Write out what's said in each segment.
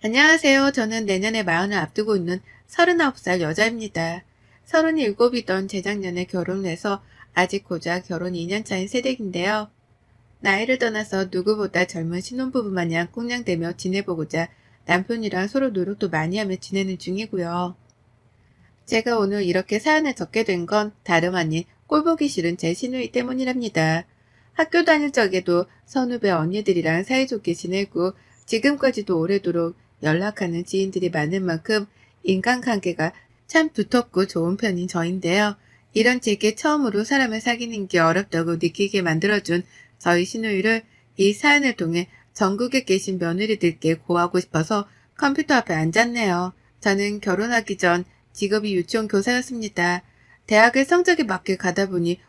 안녕하세요. 저는 내년에 마흔을 앞두고 있는 39살 여자입니다. 37이던 재작년에 결혼을 해서 아직 고작 결혼 2년 차인 새댁인데요. 나이를 떠나서 누구보다 젊은 신혼부부 마냥 꽁냥대며 지내보고자 남편이랑 서로 노력도 많이 하며 지내는 중이고요. 제가 오늘 이렇게 사연을 적게 된 건 다름 아닌 꼴보기 싫은 제 시누이 때문이랍니다. 학교 다닐 적에도 선후배 언니들이랑 사이좋게 지내고 지금까지도 오래도록 연락하는 지인들이 많은 만큼 인간관계가 참 두텁고 좋은 편인 저인데요. 이런 제게 처음으로 사람을 사귀는 게 어렵다고 느끼게 만들어준 저희 시누이를 이 사연을 통해 전국에 계신 며느리들께 고하고 싶어서 컴퓨터 앞에 앉았네요. 저는 결혼하기 전 직업이 유치원 교사였습니다. 대학을 성적에 맞게 가다 보니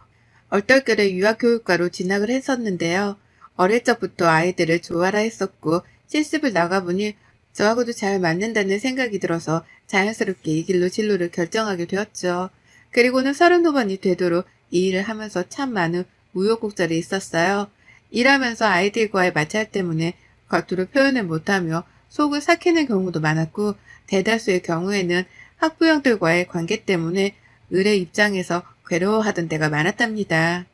얼떨결에 유아교육과로 진학을 했었는데요. 어릴 적부터 아이들을 좋아라 했었고 실습을 나가보니 저하고도 잘 맞는다는 생각이 들어서 자연스럽게 이 길로 진로를 결정하게 되었죠. 그리고는 30후반이 되도록 이 일을 하면서 참 많은 우여곡절이 있었어요. 일하면서 아이들과의 마찰 때문에 겉으로 표현을 못하며 속을 삭히는 경우도 많았고 대다수의 경우에는 학부형들과의 관계 때문에 을의 입장에서 괴로워하던 때가 많았답니다.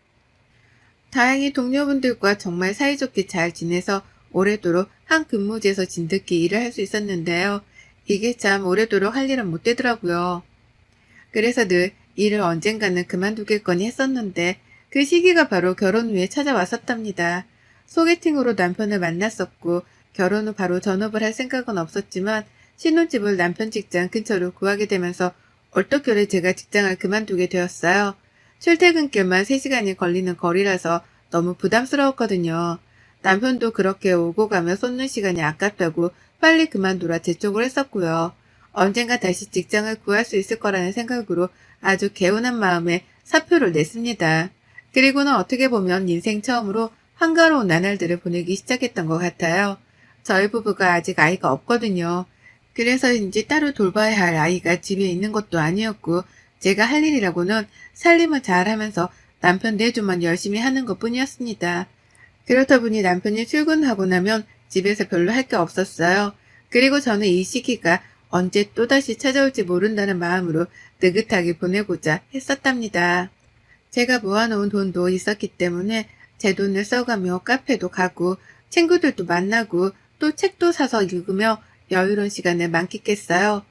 다행히 동료분들과 정말 사이좋게 잘 지내서 오래도록 한 근무지에서 진득히 일을 할 수 있었는데요. 이게 참 오래도록 할 일은 못 되더라고요. 그래서 늘 일을 언젠가는 그만두겠거니 했었는데 그 시기가 바로 결혼 후에 찾아왔었답니다. 소개팅으로 남편을 만났었고 결혼 후 바로 전업을 할 생각은 없었지만 신혼집을 남편 직장 근처로 구하게 되면서 얼떨결에 제가 직장을 그만두게 되었어요. 출퇴근길만 3시간이 걸리는 거리라서 너무 부담스러웠거든요. 남편도 그렇게 오고 가며 쏟는 시간이 아깝다고 빨리 그만두라 재촉을 했었고요. 언젠가 다시 직장을 구할 수 있을 거라는 생각으로 아주 개운한 마음에 사표를 냈습니다. 그리고는 어떻게 보면 인생 처음으로 한가로운 나날들을 보내기 시작했던 것 같아요. 저희 부부가 아직 아이가 없거든요. 그래서인지 따로 돌봐야 할 아이가 집에 있는 것도 아니었고 제가 할 일이라고는 살림을 잘하면서 남편 내조만 열심히 하는 것뿐이었습니다. 그렇다 보니 남편이 출근하고 나면 집에서 별로 할 게 없었어요. 그리고 저는 이 시기가 언제 또다시 찾아올지 모른다는 마음으로 느긋하게 보내고자 했었답니다. 제가 모아놓은 돈도 있었기 때문에 제 돈을 써가며 카페도 가고 친구들도 만나고 또 책도 사서 읽으며 여유로운 시간을 만끽했어요.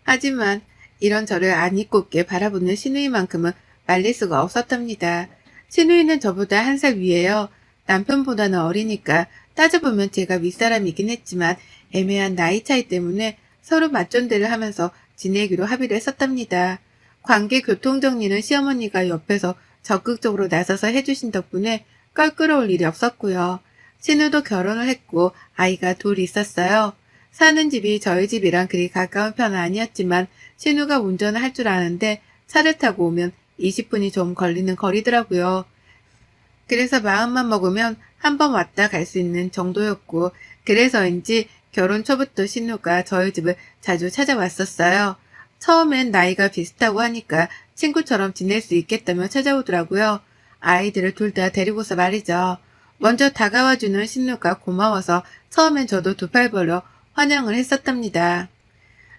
하지만 이런 저를 아니꼽게 바라보는 시누이만큼은 말릴 수가 없었답니다. 시누이는 저보다 1살 위에요. 남편보다는 어리니까 따져보면 제가 윗사람이긴 했지만 애매한 나이 차이 때문에 서로 맞존대를 하면서 지내기로 합의를 했었답니다. 관계 교통 정리는 시어머니가 옆에서 적극적으로 나서서 해주신 덕분에 껄끄러울 일이 없었고요. 신우도 결혼을 했고 아이가 둘 있었어요. 사는 집이 저희 집이랑 그리 가까운 편은 아니었지만 신우가 운전을 할 줄 아는데 차를 타고 오면 20분이 좀 걸리는 거리더라고요. 그래서 마음만 먹으면 한 번 왔다 갈 수 있는 정도였고 그래서인지 결혼 초부터 신우가 저희 집을 자주 찾아왔었어요. 처음엔 나이가 비슷하고 하니까 친구처럼 지낼 수 있겠다며 찾아오더라고요. 아이들을 둘 다 데리고서 말이죠. 먼저 다가와주는 신우가 고마워서 처음엔 저도 두 팔 벌려 환영을 했었답니다.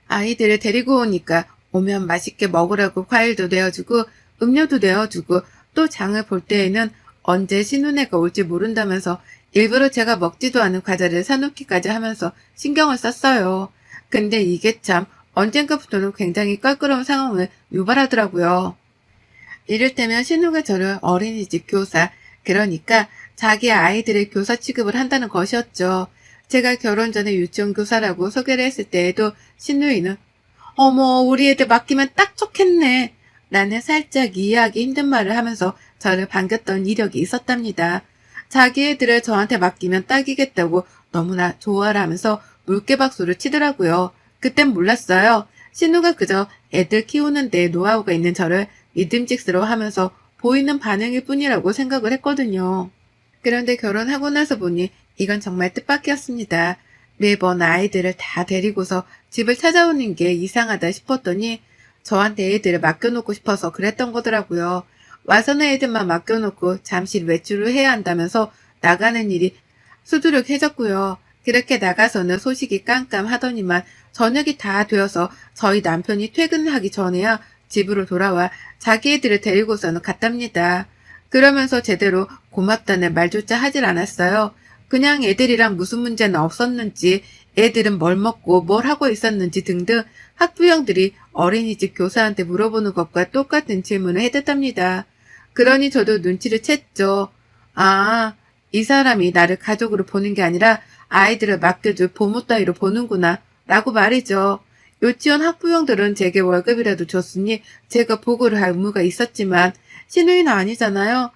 아이들을 데리고 오니까 오면 맛있게 먹으라고 과일도 내어주고 음료도 내어주고 또 장을 볼 때에는 언제 신우네가 올지 모른다면서 일부러 제가 먹지도 않은 과자를 사놓기까지 하면서 신경을 썼어요. 근데 이게 참 언젠가부터는 굉장히 껄끄러운 상황을 유발하더라고요. 이를테면 신우가 저를 어린이집 교사, 그러니까 자기 아이들의 교사 취급을 한다는 것이었죠. 제가 결혼 전에 유치원 교사라고 소개를 했을 때에도 신우이는 어머 우리 애들 맡기면 딱 좋겠네 라는 살짝 이해하기 힘든 말을 하면서 저를 반겼던 이력이 있었답니다. 자기 애들을 저한테 맡기면 딱이겠다고 너무나 좋아라 하면서 물개박수를 치더라고요. 그땐 몰랐어요. 신우가 그저 애들 키우는 데 노하우가 있는 저를 믿음직스러워하면서 보이는 반응일 뿐이라고 생각을 했거든요. 그런데 결혼하고 나서 보니 이건 정말 뜻밖이었습니다. 매번 아이들을 다 데리고서 집을 찾아오는 게 이상하다 싶었더니 저한테 애들을 맡겨놓고 싶어서 그랬던 거더라고요. 와서는 애들만 맡겨놓고 잠시 외출을 해야 한다면서 나가는 일이 수두룩해졌고요. 그렇게 나가서는 소식이 깜깜하더니만 저녁이 다 되어서 저희 남편이 퇴근을 하기 전에야 집으로 돌아와 자기 애들을 데리고서는 갔답니다. 그러면서 제대로 고맙다는 말조차 하질 않았어요. 그냥 애들이랑 무슨 문제는 없었는지, 애들은 뭘 먹고 뭘 하고 있었는지 등등 학부형들이 어린이집 교사한테 물어보는 것과 똑같은 질문을 해댔답니다. 그러니 저도 눈치를 챘죠. 아, 이 사람이 나를 가족으로 보는 게 아니라 아이들을 맡겨줄 보모 따위로 보는구나 라고 말이죠. 유치원 학부형들은 제게 월급이라도 줬으니 제가 보고를 할 의무가 있었지만 시누이는 아니잖아요.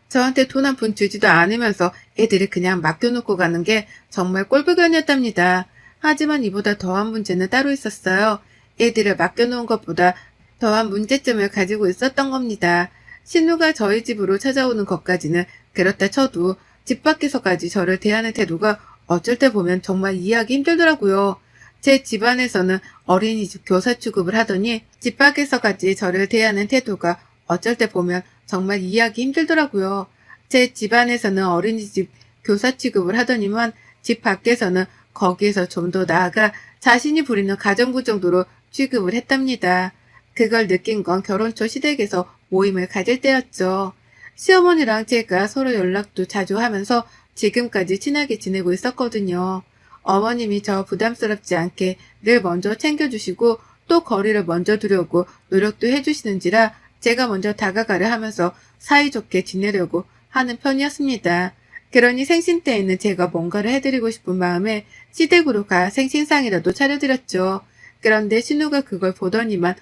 저한테 돈 한 푼 주지도 않으면서 애들을 그냥 맡겨놓고 가는 게 정말 꼴불견이었답니다. 하지만 이보다 더한 문제는 따로 있었어요. 애들을 맡겨놓은 것보다 더한 문제점을 가지고 있었던 겁니다. 신우가 저희 집으로 찾아오는 것까지는 그렇다 쳐도 집 밖에서까지 저를 대하는 태도가 어쩔 때 보면 정말 이해하기 힘들더라고요. 제 집안에서는 어린이집 교사 취급을 하더니 집 밖에서까지 저를 대하는 태도가 어쩔 때 보면 정말 이해하기 힘들더라고요. 제 집안에서는 어린이집 교사 취급을 하더니만 집 밖에서는 거기에서 좀 더 나아가 자신이 부리는 가정부 정도로 취급을 했답니다. 그걸 느낀 건 결혼 초 시댁에서 모임을 가질 때였죠. 시어머니랑 제가 서로 연락도 자주 하면서 지금까지 친하게 지내고 있었거든요. 어머님이 저 부담스럽지 않게 늘 먼저 챙겨주시고 또 거리를 먼저 두려고 노력도 해주시는지라 제가 먼저 다가가려 하면서 사이좋게 지내려고 하는 편이었습니다. 그러니 생신 때에는 제가 뭔가를 해드리고 싶은 마음에 시댁으로 가 생신상이라도 차려드렸죠. 그런데 신우가 그걸 보더니만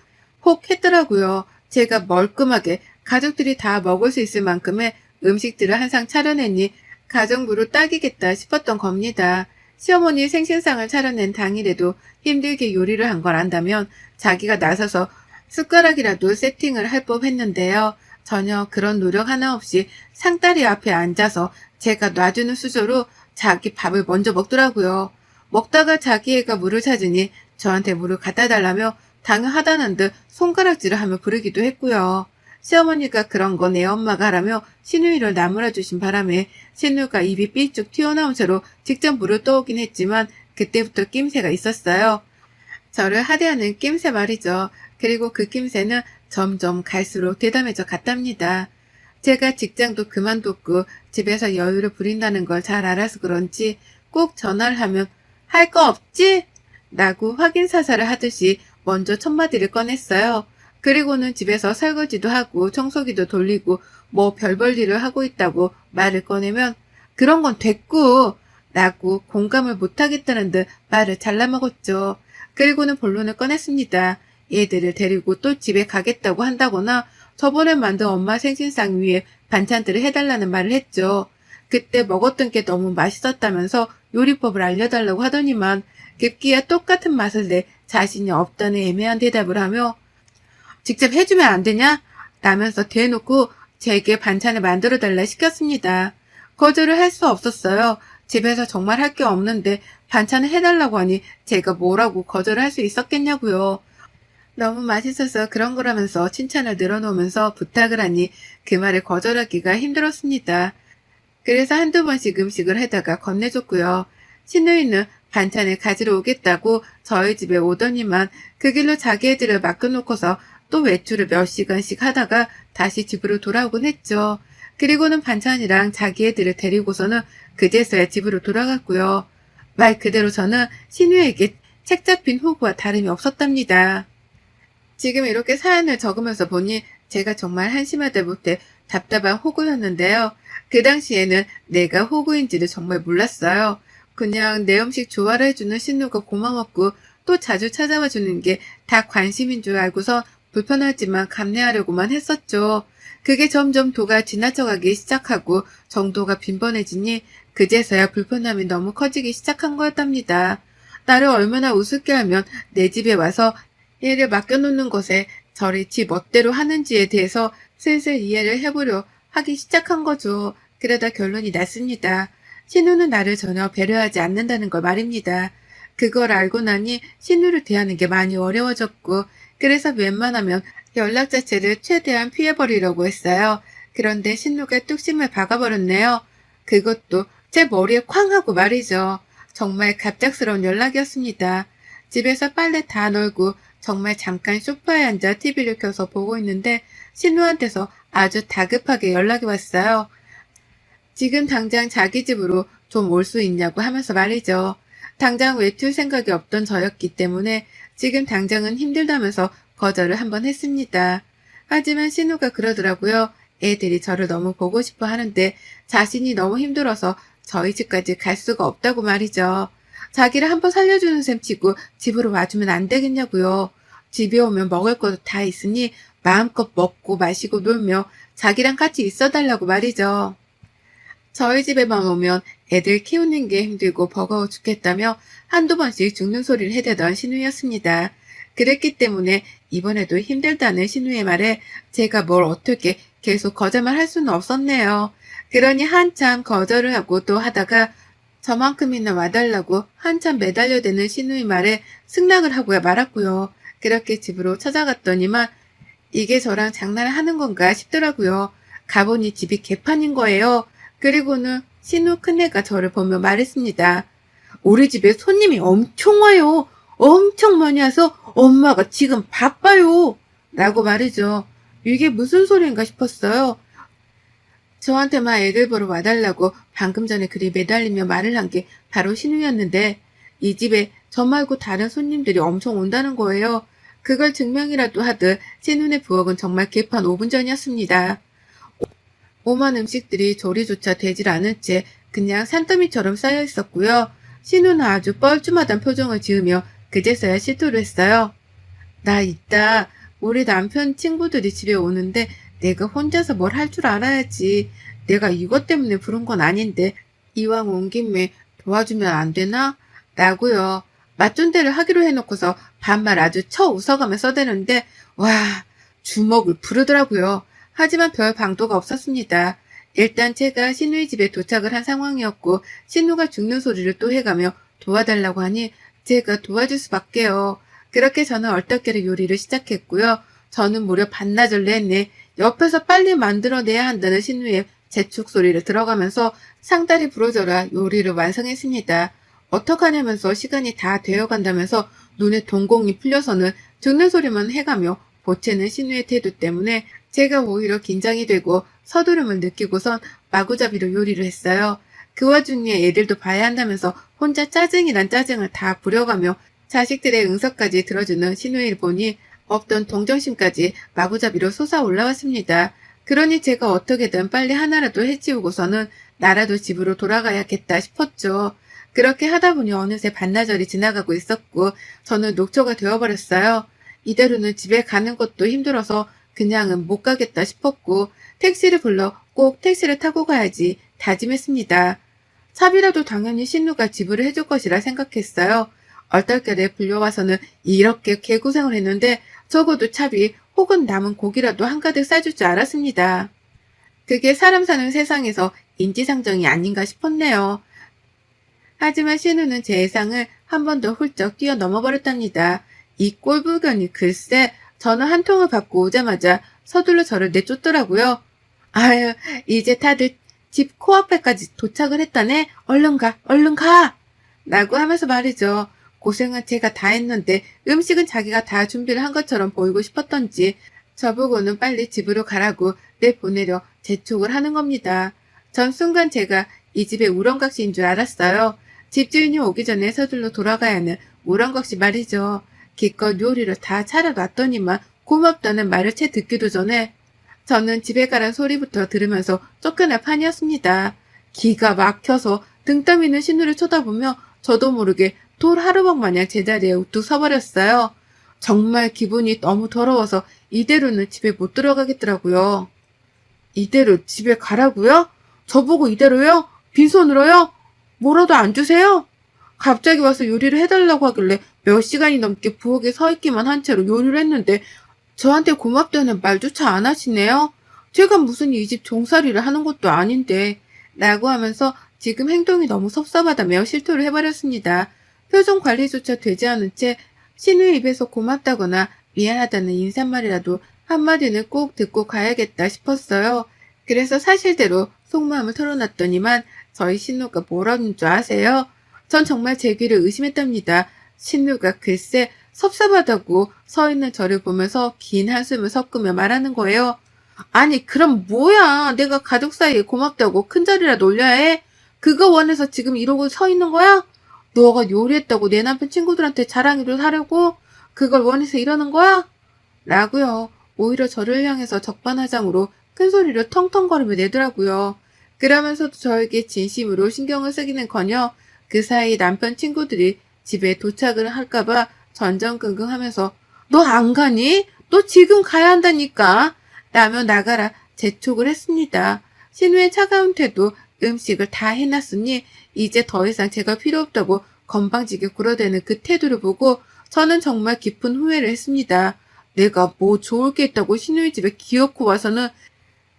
혹 했더라고요. 제가 멀끔하게 가족들이 다 먹을 수 있을 만큼의 음식들을 한 상 차려내니 가정부로 딱이겠다 싶었던 겁니다. 시어머니 생신상을 차려낸 당일에도 힘들게 요리를 한 걸 안다면 자기가 나서서 숟가락이라도 세팅을 할 법했는데요. 전혀 그런 노력 하나 없이 상다리 앞에 앉아서 제가 놔주는 수저로 자기 밥을 먼저 먹더라고요. 먹다가 자기 애가 물을 찾으니 저한테 물을 갖다 달라며 당연하다는 듯 손가락질을 하며 부르기도 했고요. 시어머니가 그런 건 내 엄마가 하라며 시누이를 나무라 주신 바람에 시누이가 입이 삐쭉 튀어나온 채로 직접 물을 떠오긴 했지만 그때부터 낌새가 있었어요. 저를 하대하는 낌새 말이죠. 그리고 그 낌새는 점점 갈수록 대담해져 갔답니다. 제가 직장도 그만뒀고 집에서 여유를 부린다는 걸 잘 알아서 그런지 꼭 전화를 하면 할 거 없지? 라고 확인 사살을 하듯이 먼저 첫마디를 꺼냈어요. 그리고는 집에서 설거지도 하고 청소기도 돌리고 뭐 별 볼 일을 하고 있다고 말을 꺼내면 그런 건 됐고 라고 공감을 못하겠다는 듯 말을 잘라먹었죠. 그리고는 본론을 꺼냈습니다. 얘들을 데리고 또 집에 가겠다고 한다거나 저번에 만든 엄마 생신상 위에 반찬들을 해달라는 말을 했죠. 그때 먹었던 게 너무 맛있었다면서 요리법을 알려달라고 하더니만 급기야 똑같은 맛을 내 자신이 없다는 애매한 대답을 하며 직접 해주면 안 되냐? 라면서 대놓고 제게 반찬을 만들어달라 시켰습니다. 거절을 할 수 없었어요. 집에서 정말 할 게 없는데 반찬을 해달라고 하니 제가 뭐라고 거절을 할 수 있었겠냐고요. 너무 맛있어서 그런 거라면서 칭찬을 늘어놓으면서 부탁을 하니 그 말을 거절하기가 힘들었습니다. 그래서 한두 번씩 음식을 해다가 건네줬고요. 시누이는 반찬을 가지러 오겠다고 저희 집에 오더니만 그 길로 자기 애들을 맡겨놓고서 또 외출을 몇 시간씩 하다가 다시 집으로 돌아오곤 했죠. 그리고는 반찬이랑 자기 애들을 데리고서는 그제서야 집으로 돌아갔고요. 말 그대로 저는 신우에게 책 잡힌 호구와 다름이 없었답니다. 지금 이렇게 사연을 적으면서 보니 제가 정말 한심하다 못해 답답한 호구였는데요. 그 당시에는 내가 호구인지를 정말 몰랐어요. 그냥 내 음식 조화를 해주는 신우가 고마웠고 또 자주 찾아와 주는 게 다 관심인 줄 알고서 불편하지만 감내하려고만 했었죠. 그게 점점 도가 지나쳐가기 시작하고 정도가 빈번해지니 그제서야 불편함이 너무 커지기 시작한 거였답니다. 나를 얼마나 우습게 하면 내 집에 와서 얘를 맡겨놓는 것에 저리 지 멋대로 하는지에 대해서 슬슬 이해를 해보려 하기 시작한 거죠. 그러다 결론이 났습니다. 신우는 나를 전혀 배려하지 않는다는 걸 말입니다. 그걸 알고 나니 신우를 대하는 게 많이 어려워졌고 그래서 웬만하면 연락 자체를 최대한 피해버리려고 했어요. 그런데 신우가 뚝심을 박아버렸네요. 그것도 제 머리에 쾅 하고 말이죠. 정말 갑작스러운 연락이었습니다. 집에서 빨래 다 널고 정말 잠깐 소파에 앉아 TV를 켜서 보고 있는데 신우한테서 아주 다급하게 연락이 왔어요. 지금 당장 자기 집으로 좀 올 수 있냐고 하면서 말이죠. 당장 외출 생각이 없던 저였기 때문에 지금 당장은 힘들다면서 거절을 한번 했습니다. 하지만 신우가 그러더라고요. 애들이 저를 너무 보고 싶어 하는데 자신이 너무 힘들어서 저희 집까지 갈 수가 없다고 말이죠. 자기를 한번 살려주는 셈 치고 집으로 와주면 안 되겠냐고요. 집에 오면 먹을 것도 다 있으니 마음껏 먹고 마시고 놀며 자기랑 같이 있어달라고 말이죠. 저희 집에만 오면 애들 키우는 게 힘들고 버거워 죽겠다며 한두 번씩 죽는 소리를 해대던 신우였습니다. 그랬기 때문에 이번에도 힘들다는 신우의 말에 제가 뭘 어떻게 계속 거절만 할 수는 없었네요. 그러니 한참 거절을 하고 또 하다가 저만큼이나 와달라고 한참 매달려대는 신우의 말에 승낙을 하고야 말았고요. 그렇게 집으로 찾아갔더니만 이게 저랑 장난을 하는 건가 싶더라고요. 가보니 집이 개판인 거예요. 그리고는 신우 큰애가 저를 보며 말했습니다. 우리 집에 손님이 엄청 와요. 엄청 많이 와서 엄마가 지금 바빠요. 라고 말이죠. 이게 무슨 소리인가 싶었어요. 저한테만 애들 보러 와달라고 방금 전에 그리 매달리며 말을 한 게 바로 신우였는데 이 집에 저 말고 다른 손님들이 엄청 온다는 거예요. 그걸 증명이라도 하듯 신우네 부엌은 정말 개판 5분 전이었습니다. 오만 음식들이 조리조차 되질 않은 채 그냥 산더미처럼 쌓여 있었고요. 신우는 아주 뻘쭘하단 표정을 지으며 그제서야 실토를 했어요. 나 이따 우리 남편 친구들이 집에 오는데 내가 혼자서 뭘 할 줄 알아야지. 내가 이것 때문에 부른 건 아닌데 이왕 온 김에 도와주면 안 되나? 라고요. 맞존대를 하기로 해놓고서 반말 아주 쳐 웃어가며 써대는데 와 주먹을 부르더라고요. 하지만 별 방도가 없었습니다. 일단 제가 신우의 집에 도착을 한 상황이었고 신우가 죽는 소리를 또 해가며 도와달라고 하니 제가 도와줄 수밖에요. 그렇게 저는 얼떨결에 요리를 시작했고요. 저는 무려 반나절 내내 옆에서 빨리 만들어내야 한다는 신우의 재촉 소리를 들어가면서 상다리 부러져라 요리를 완성했습니다. 어떡하냐면서 시간이 다 되어간다면서 눈에 동공이 풀려서는 죽는 소리만 해가며 보채는 신우의 태도 때문에 제가 오히려 긴장이 되고 서두름을 느끼고선 마구잡이로 요리를 했어요. 그 와중에 애들도 봐야 한다면서 혼자 짜증이란 짜증을 다 부려가며 자식들의 응석까지 들어주는 신우를 보니 없던 동정심까지 마구잡이로 솟아 올라왔습니다. 그러니 제가 어떻게든 빨리 하나라도 해치우고서는 나라도 집으로 돌아가야겠다 싶었죠. 그렇게 하다 보니 어느새 반나절이 지나가고 있었고 저는 녹초가 되어버렸어요. 이대로는 집에 가는 것도 힘들어서 그냥은 못 가겠다 싶었고 택시를 불러 꼭 택시를 타고 가야지 다짐했습니다. 차비라도 당연히 신우가 지불을 해줄 것이라 생각했어요. 얼떨결에 불려와서는 이렇게 개고생을 했는데 적어도 차비 혹은 남은 고기라도 한가득 싸줄 줄 알았습니다. 그게 사람 사는 세상에서 인지상정이 아닌가 싶었네요. 하지만 신우는 제 예상을 한 번 더 훌쩍 뛰어넘어버렸답니다. 이 꼴불견이 글쎄 전화 한 통을 받고 오자마자 서둘러 저를 내쫓더라고요. 아유 이제 다들 집 코앞에까지 도착을 했다네. 얼른 가 얼른 가 라고 하면서 말이죠. 고생은 제가 다 했는데 음식은 자기가 다 준비를 한 것처럼 보이고 싶었던지 저보고는 빨리 집으로 가라고 내보내려 재촉을 하는 겁니다. 전 순간 제가 이 집의 우렁각시인 줄 알았어요. 집주인이 오기 전에 서둘러 돌아가야 하는 우렁각시 말이죠. 기껏 요리를 다 차려놨더니만 고맙다는 말을 채 듣기도 전에 저는 집에 가란 소리부터 들으면서 쫓겨날 판이었습니다. 기가 막혀서 등 떠미는 신우를 쳐다보며 저도 모르게 돌 하루방 마냥 제자리에 우뚝 서버렸어요. 정말 기분이 너무 더러워서 이대로는 집에 못 들어가겠더라고요. 이대로 집에 가라고요? 저보고 이대로요? 빈손으로요? 뭐라도 안 주세요? 갑자기 와서 요리를 해달라고 하길래 몇 시간이 넘게 부엌에 서 있기만 한 채로 요리를 했는데 저한테 고맙다는 말조차 안 하시네요. 제가 무슨 이 집 종살이를 하는 것도 아닌데 라고 하면서 지금 행동이 너무 섭섭하다며 실토를 해버렸습니다. 표정 관리조차 되지 않은 채 신우의 입에서 고맙다거나 미안하다는 인사말이라도 한마디는 꼭 듣고 가야겠다 싶었어요. 그래서 사실대로 속마음을 털어놨더니만 저희 신우가 뭐라는 줄 아세요? 전 정말 제 귀를 의심했답니다. 신우가 글쎄 섭섭하다고 서 있는 저를 보면서 긴 한숨을 섞으며 말하는 거예요. 아니 그럼 뭐야, 내가 가족 사이에 고맙다고 큰절이라도 올려야 해? 그거 원해서 지금 이러고 서 있는 거야? 너가 요리했다고 내 남편 친구들한테 자랑이를 하려고? 그걸 원해서 이러는 거야? 라고요. 오히려 저를 향해서 적반하장으로 큰 소리를 텅텅거리며 내더라고요. 그러면서도 저에게 진심으로 신경을 쓰기는커녕 그 사이 남편 친구들이 집에 도착을 할까봐 전전긍긍하면서 너 안 가니? 너 지금 가야 한다니까 라며 나가라 재촉을 했습니다. 신우의 차가운 태도, 음식을 다 해놨으니 이제 더 이상 제가 필요 없다고 건방지게 굴어대는 그 태도를 보고 저는 정말 깊은 후회를 했습니다. 내가 뭐 좋을 게 있다고 신우의 집에 기어코 와서는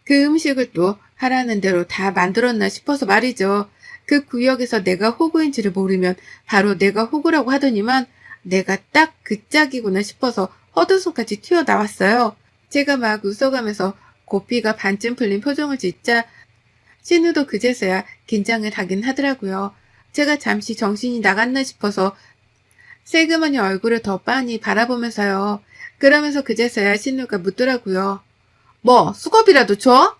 그 음식을 또 하라는 대로 다 만들었나 싶어서 말이죠. 그 구역에서 내가 호구인지를 모르면 바로 내가 호구라고 하더니만 내가 딱 그 짝이구나 싶어서 헛웃음까지 튀어나왔어요. 제가 막 웃어가면서 고삐가 반쯤 풀린 표정을 짓자 신우도 그제서야 긴장을 하긴 하더라고요. 제가 잠시 정신이 나갔나 싶어서 새그머니 얼굴을 더 빤히 바라보면서요. 그러면서 그제서야 신우가 묻더라고요. 뭐 수고비라도 줘?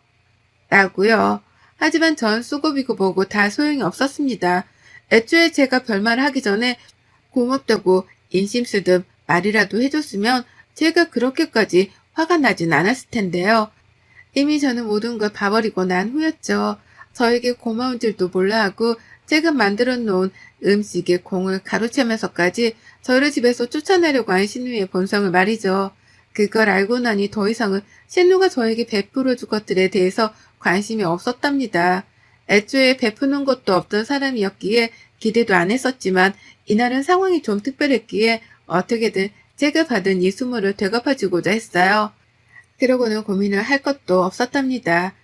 라고요. 하지만 전 수고비고 뭐고 다 소용이 없었습니다. 애초에 제가 별말을 하기 전에 고맙다고 인심 쓰듯 말이라도 해줬으면 제가 그렇게까지 화가 나진 않았을 텐데요. 이미 저는 모든 걸 봐버리고 난 후였죠. 저에게 고마운 줄도 몰라 하고 제가 만들어 놓은 음식에 공을 가로채면서까지 저를 집에서 쫓아내려고 한 신우의 본성을 말이죠. 그걸 알고 나니 더 이상은 신우가 저에게 베풀어 줄 것들에 대해서 관심이 없었답니다. 애초에 베푸는 것도 없던 사람이었기에 기대도 안 했었지만 이날은 상황이 좀 특별했기에 어떻게든 제가 받은 이 수모를 되갚아주고자 했어요. 그러고는 고민을 할 것도 없었답니다.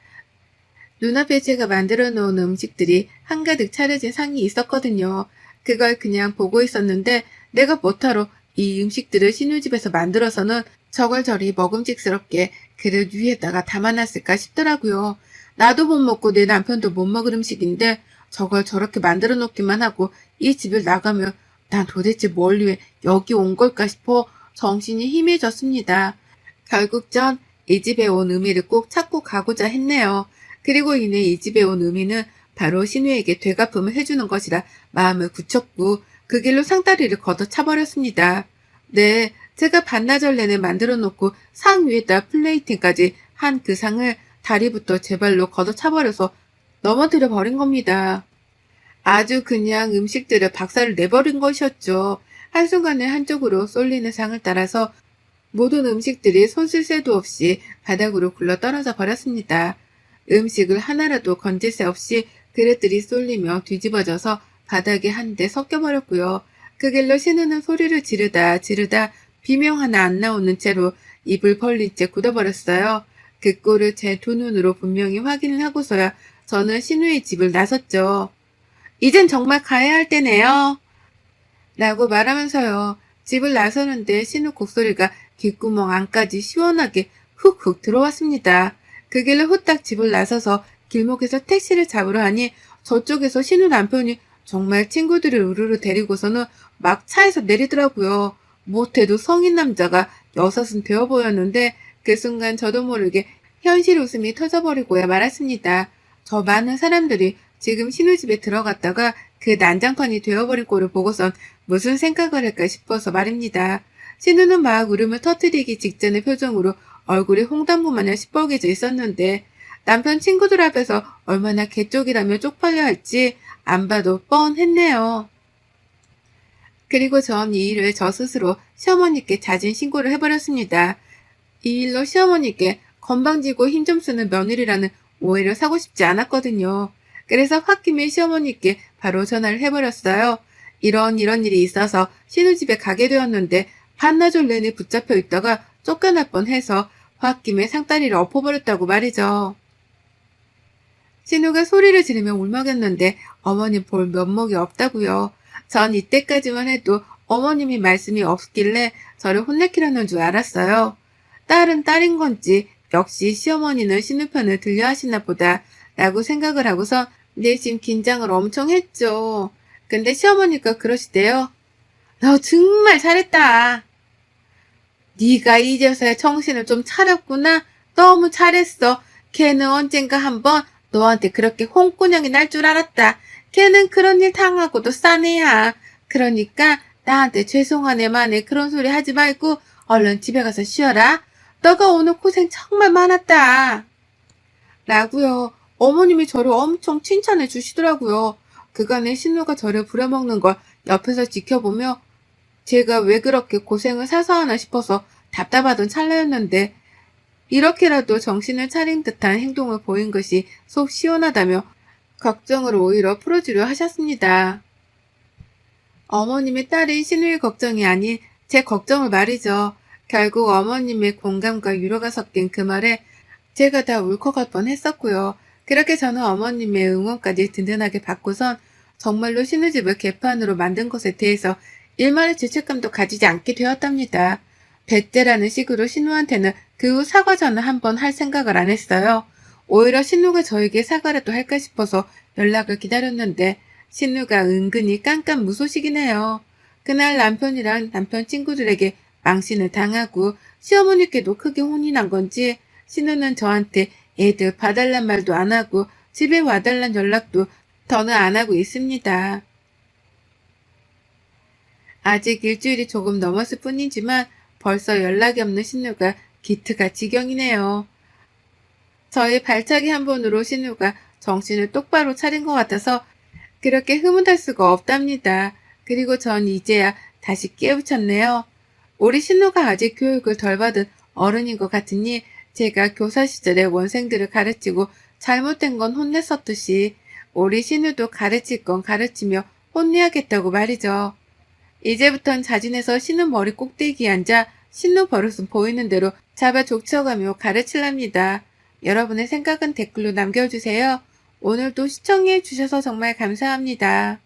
눈앞에 제가 만들어 놓은 음식들이 한가득 차려진 상이 있었거든요. 그걸 그냥 보고 있었는데 내가 뭐하러 이 음식들을 신우집에서 만들어서는 저걸 저리 먹음직스럽게 그릇 위에다가 담아놨을까 싶더라고요. 나도 못 먹고 내 남편도 못 먹을 음식인데 저걸 저렇게 만들어 놓기만 하고 이 집을 나가면 난 도대체 뭘 위해 여기 온 걸까 싶어 정신이 희미해졌습니다. 결국 전 이 집에 온 의미를 꼭 찾고 가고자 했네요. 그리고 이내 이 집에 온 의미는 바로 신우에게 되갚음을 해주는 것이라 마음을 굳혔고 그 길로 상다리를 걷어차버렸습니다. 네, 제가 반나절 내내 만들어 놓고 상 위에다 플레이팅까지 한 그 상을 다리부터 제 발로 걷어차버려서 넘어뜨려 버린 겁니다. 아주 그냥 음식들을 박살을 내버린 것이었죠. 한순간에 한쪽으로 쏠리는 상을 따라서 모든 음식들이 손쓸 새도 없이 바닥으로 굴러 떨어져 버렸습니다. 음식을 하나라도 건질 새 없이 그릇들이 쏠리며 뒤집어져서 바닥에 한데 섞여버렸고요. 그 길로 신우는 소리를 지르다 비명 하나 안 나오는 채로 입을 벌린 채 굳어버렸어요. 그 꼴을 제 두 눈으로 분명히 확인을 하고서야 저는 신우의 집을 나섰죠. 이젠 정말 가야 할 때네요. 라고 말하면서요. 집을 나서는데 신우 곡소리가 귓구멍 안까지 시원하게 훅훅 들어왔습니다. 그 길로 후딱 집을 나서서 길목에서 택시를 잡으러 하니 저쪽에서 신우 남편이 정말 친구들을 우르르 데리고서는 막 차에서 내리더라고요. 못해도 성인 남자가 여섯은 되어 보였는데 그 순간 저도 모르게 현실 웃음이 터져버리고야 말았습니다. 저 많은 사람들이 지금 신우 집에 들어갔다가 그 난장판이 되어버린 꼴을 보고선 무슨 생각을 할까 싶어서 말입니다. 신우는 막 울음을 터뜨리기 직전의 표정으로 얼굴이 홍단무 마냥 시뻘개져 있었는데 남편 친구들 앞에서 얼마나 개쪽이라며 쪽팔려 할지 안 봐도 뻔했네요. 그리고 전 이 일을 저 스스로 시어머니께 자진 신고를 해버렸습니다. 이 일로 시어머니께 건방지고 힘 좀 쓰는 며느리라는 오해를 사고 싶지 않았거든요. 그래서 홧김에 시어머니께 바로 전화를 해버렸어요. 이런 일이 있어서 신우집에 가게 되었는데 반나절 내내 붙잡혀 있다가 쫓겨날 뻔해서 홧김에 상다리를 엎어버렸다고 말이죠. 신우가 소리를 지르며 울먹였는데 어머님 볼 면목이 없다고요. 전 이때까지만 해도 어머님이 말씀이 없길래 저를 혼내키려는 줄 알았어요. 딸은 딸인 건지 역시 시어머니는 신우 편을 들려 하시나 보다 라고 생각을 하고서 내심 긴장을 엄청 했죠. 근데 시어머니가 그러시대요. 너 정말 잘했다. 네가 이제서야 정신을 좀 차렸구나. 너무 잘했어. 걔는 언젠가 한번 너한테 그렇게 홍군형이 날 줄 알았다. 걔는 그런 일 당하고도 싼 애야. 그러니까 나한테 죄송한 애만에 그런 소리 하지 말고 얼른 집에 가서 쉬어라. 너가 오늘 고생 정말 많았다. 라고요. 어머님이 저를 엄청 칭찬해 주시더라고요. 그간에 신우가 저를 부려먹는 걸 옆에서 지켜보며 제가 왜 그렇게 고생을 사서 하나 싶어서 답답하던 찰나였는데 이렇게라도 정신을 차린 듯한 행동을 보인 것이 속 시원하다며 걱정을 오히려 풀어주려 하셨습니다. 어머님의 딸인 신우의 걱정이 아닌 제 걱정을 말이죠. 결국 어머님의 공감과 위로가 섞인 그 말에 제가 다 울컥할 뻔했었고요. 그렇게 저는 어머님의 응원까지 든든하게 받고선 정말로 신우집을 개판으로 만든 것에 대해서 일말의 죄책감도 가지지 않게 되었답니다. 배째라는 식으로 신우한테는 그 후 사과 전화 한 번 할 생각을 안 했어요. 오히려 신우가 저에게 사과라도 할까 싶어서 연락을 기다렸는데 신우가 은근히 깜깜무소식이네요. 그날 남편이랑 남편 친구들에게 망신을 당하고 시어머니께도 크게 혼이 난 건지 신우는 저한테 애들 봐달란 말도 안 하고 집에 와달란 연락도 더는 안 하고 있습니다. 아직 일주일이 조금 넘었을 뿐이지만 벌써 연락이 없는 신우가 기트가 지경이네요. 저의 발차기 한 번으로 신우가 정신을 똑바로 차린 것 같아서 그렇게 흐뭇할 수가 없답니다. 그리고 전 이제야 다시 깨우쳤네요. 우리 신우가 아직 교육을 덜 받은 어른인 것 같으니 제가 교사 시절에 원생들을 가르치고 잘못된 건 혼냈었듯이 우리 신우도 가르칠 건 가르치며 혼내야겠다고 말이죠. 이제부턴 자진해서 신우 머리 꼭대기에 앉아 신우 버릇은 보이는 대로 잡아 족쳐가며 가르칠랍니다. 여러분의 생각은 댓글로 남겨주세요. 오늘도 시청해 주셔서 정말 감사합니다.